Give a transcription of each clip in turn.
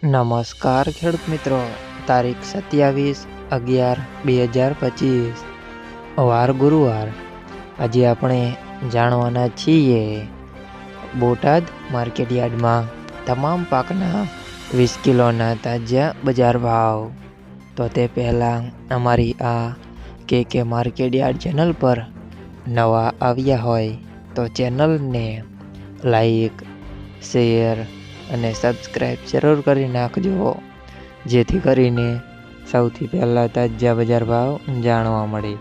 નમસ્કાર ખેડૂત મિત્રો, તારીખ 27/11/2025 વાર ગુરુવાર। આજે આપણે જાણવાના છીએ બોટાદ માર્કેટયાર્ડમાં તમામ પાકના 20 કિલોના તાજા બજાર ભાવ। તો તે પહેલાં અમારી આ કે માર્કેટયાર્ડ ચેનલ પર નવા આવ્યા હોય તો ચેનલને લાઈક, શેર અને સબસ્ક્રાઈબ જરૂર કરી નાખજો, જેથી કરીને સૌથી પહેલાં તાજા બજાર ભાવ જાણવા મળે।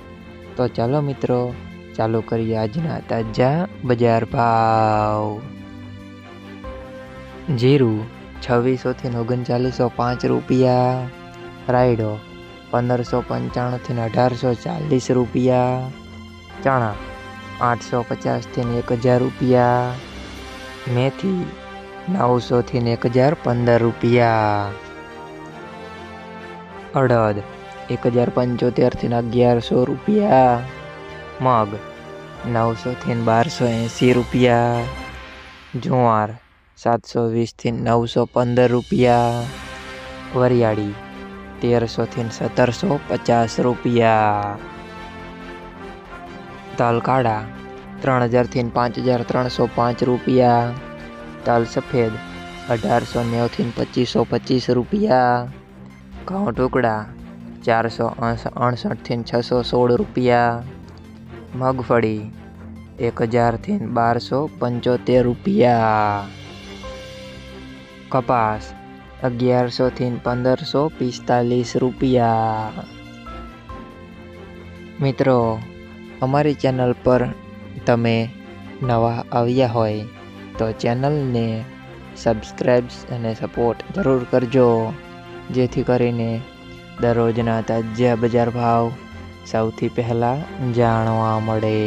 તો ચાલો મિત્રો, ચાલુ કરીએ આજના તાજા બજાર ભાવ। જીરું 2600 થી 3905 રૂપિયા, રાયડો 1595 થી 1840 રૂપિયા, ચણા 850 થી 1000 રૂપિયા, મેથી 900 થી 1015 રૂપિયા, અડદ 1075 થી 1100 રૂપિયા, મગ 900 થી 1280 રૂપિયા, જુવાર 720 થી 915 રૂપિયા, વરિયાળી 1300 થી 1750 રૂપિયા, તલ કાળા 3000 થી 5305 રૂપિયા, તલ સફેદ 1890 થી 2525 રૂપિયા, ઘઉં ટુકડા 468 થી 616 રૂપિયા, મગફળી 1000 થી 1275 રૂપિયા, કપાસ 1100 થી 1545 રૂપિયા। મિત્રો, અમારી ચેનલ પર તમે નવા આવ્યા હોય તો ચેનલને સબસ્ક્રાઈબ અને સપોર્ટ જરૂર કરજો, જેથી કરીને દરરોજના તાજા બજાર ભાવ સૌથી પહેલાં જાણવા મળે।